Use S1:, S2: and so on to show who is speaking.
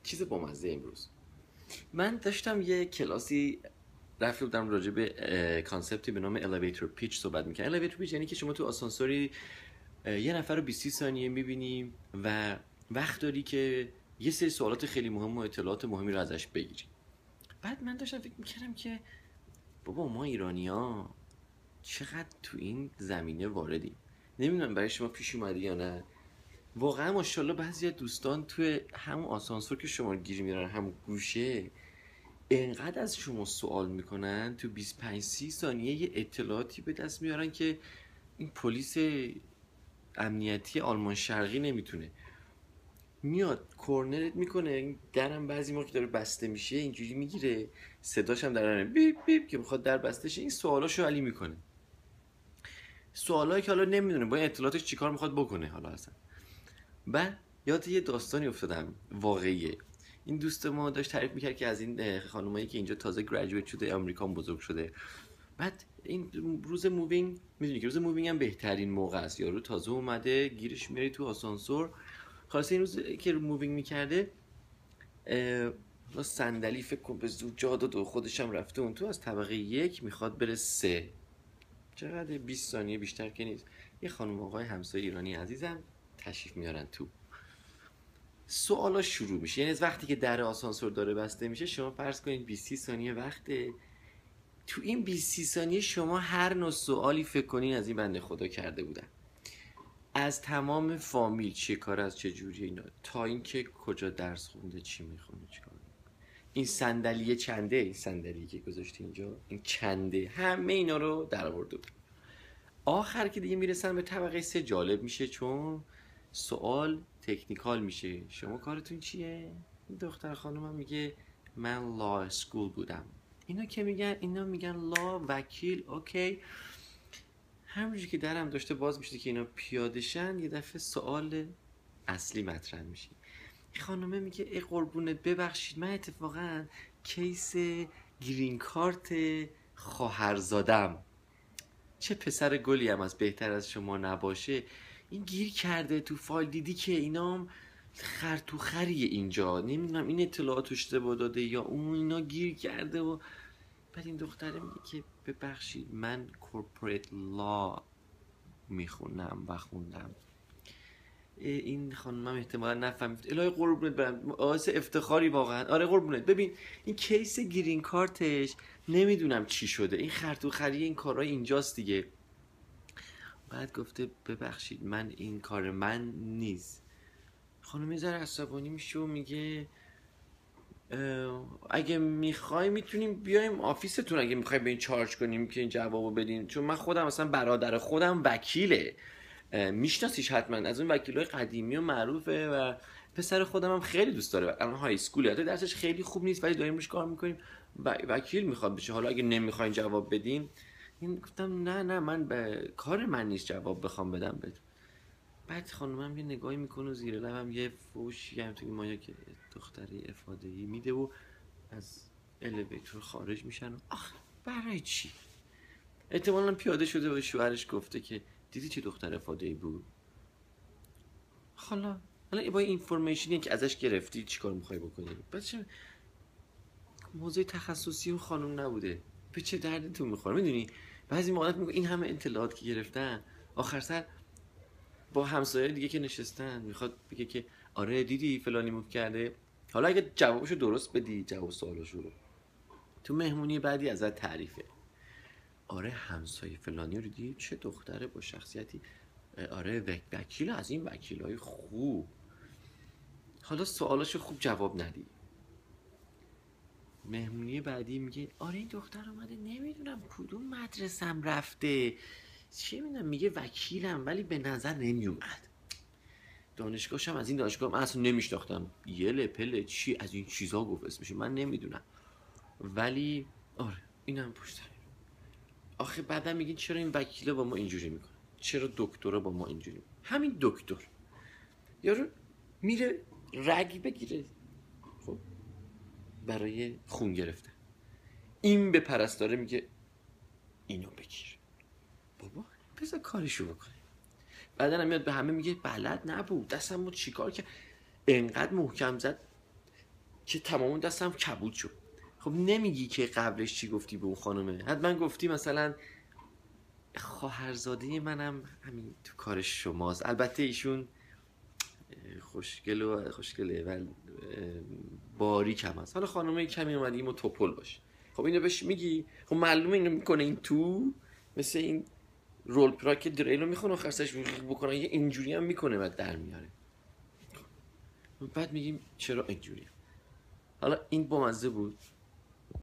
S1: چیز بامزه امروز من داشتم یه کلاسی رفته بودم راجع به کانسپتی به نام الیویتور پیچ صحبت میکنم. الیویتور پیچ یعنی که شما تو آسانسوری یه نفر رو 20 ثانیه میبینی و وقت داری که یه سری سوالات خیلی مهم و اطلاعات مهمی رو ازش بگیری. بعد من داشتم فکر میکردم که بابا ما ایرانی‌ها چقدر تو این زمینه واردیم. نمیدونم برای شما پیش اومده یا نه. واقعا ماشاءالله بعضی از دوستان توی همون آسانسور که شما گیر میرن همون گوشه انقدر از شما سوال میکنن تو 25-30 ثانیه یه اطلاعاتی به دست میارن که این پلیس امنیتی آلمان شرقی نمیتونه. میاد کورنرت میکنه، این درم بعضی موقع داره بسته میشه اینجوری میگیره، صداش هم در بیپ بیپ که میخواد در بسته شه، این سوالاشو حل میکنه. سوالایی که حالا نمیدونه با این اطلاعاتش چیکار میخواد بکنه حالا اصلا. بعد یاد یه داستانی افتادم واقعیه. این دوست ما داشت تعریف میکرد که از این خانمایی که اینجا تازه گریجویت شده امریکا بزرگ شده. بعد این روز مووینگ، میدونی که روز مووینگ هم بهترین موقع است، یارو تازه اومده گیرش میاری تو آسانسور. خلاص این روز که مووینگ میکرده صندلی فکر کن به زور جا داد و خودش هم رفته اون تو، از طبقه 1 میخواد بره 3. چقدر 20 ثانیه بیشتر که نیست. یه خانم آقای همسایه ایرانی عزیزم تشریف میارن تو. سوالا شروع میشه، یعنی از وقتی که در آسانسور داره بسته میشه شما فرض کنید 20 ثانیه وقته. تو این 20 ثانیه شما هر نوع سوالی فکر کنین از این بنده خدا کرده بودن، از تمام فامیل چه کار از چه جوری اینا، تا اینکه کجا درس خونده، چی میخونه، چیکار. این صندلی چنده، این صندلی که گذاشتی اینجا این چنده، همه اینا رو در آورده بود. آخر که دیگه میرسن به طبقه 3 جالب میشه چون سوال تکنیکال میشه. شما کارتون چیه؟ این دختر خانومم میگه من لا اسکول بودم. اینا میگن لا، وکیل. اوکی. همونجوری که درم داشته باز میشه که اینا پیاده شن، یه دفعه سوال اصلی مطرح میشه. این خانومه میگه ای قربونت ببخشید من اتفاقا کیس گرین کارت خواهرزادم، چه پسر گلی هم از بهتر از شما نباشه، این گیر کرده تو فایل، دیدی که اینام خریه اینجا، نمیدونم این اطلاعات اشتباه داده یا اون، اینا گیر کرده. و بعد این دختره میگه که ببخشید من کورپوریت لا میخونم و خوندم. این خانمم احتمالا نفهمید. الهی قربونت برم، آسه افتخاری واقعا. آره قربونت. ببین این کیس گرین کارتش نمیدونم چی شده، این خریه این کارهای اینجاست دیگه. بعد گفته ببخشید من این کار من نیست. خانم یه ذره عصبانی میشه و میگه اگه میخوای میتونیم بیایم آفیستون، اگه میخوای به این چارج کنیم که این جوابو بدین، چون من خودم مثلا برادر خودم وکیله، میشناسیش حتما، از اون وکیلای قدیمی و معروفه و پسر خودم هم خیلی دوست داره، الان های اسکوله، حتی درسش خیلی خوب نیست ولی داریم روش کار میکنیم، وکیل میخواد بشه. حالا اگه نمیخواین جواب بدین. این گفتم نه من کار من نیست جواب بخوام بدم بهتون. بعد خانومم یه نگاهی میکنه و زیر لبم یه فوشی هم توی مایا که دختری افاده‌ای میده و از الیویتور خارج میشن. و برای چی؟ احتمالاً پیاده شده و شوهرش گفته که دیدی چه دختر افاده‌ای بود؟ حالا با این اینفورمیشنی که ازش گرفتی چیکار میخوای بکنی؟ بچه موضوع تخصصی اون خانم نبوده، به چه دردتون میخوره؟ میدونی بعضی موقع میگه این همه اطلاعات که گرفتن آخر سر با همسایه دیگه که نشستن میخواد بگه که آره دیدی فلانی موو کرده. حالا اگه جوابشو درست بدی، جواب سوالشو رو تو مهمونی بعدی ازت تعریفه، آره همسایه فلانی رو دیدی چه دختره با شخصیتی، آره وکیل از این وکیلای خوب. حالا سوالاشو خوب جواب ندی، مهمونی بعدی میگه آره این دختر اومده نمیدونم کدوم مدرسم رفته، چه میدونم میگه وکیلم ولی به نظر نمیومد، دانشگاهشم از این دانشگاه من اصلا نمیشناختم، یله پله چی از این چیزا گفت اسمش من نمیدونم، ولی آره اینم پشت سر. آخه بعدا میگین چرا این وکیلا با ما اینجوری میکنه، چرا دکترا با ما اینجوری میکنه؟ همین دکتر یارو میره رگ بگیره خب برای خون گرفتن، این به پرستاره میگه اینو بگیر، بابا بذار کارشو بکنه. بعدن هم میاد به همه میگه بلد نبود دستمو چیکار کرد، انقدر محکم زد که تمام دستم کبود شد. خب نمیگی که قبلش چی گفتی به اون خانومه؟ حتما گفتی مثلا خواهرزاده منم همین تو کار شماست. البته ایشون خوشگله ولی باریک هم هست. حالا خانومه کمی اومدی و توپل باشه. خب اینو بهش میگی؟ خب معلومه اینو میکنه این تو مثل این رول پلا که دریلو میخونه آخر سرش بکنه یه اینجوری هم میکنه بعد در میاره. بعد میگیم چرا اینجوری؟ حالا این بامزه بود.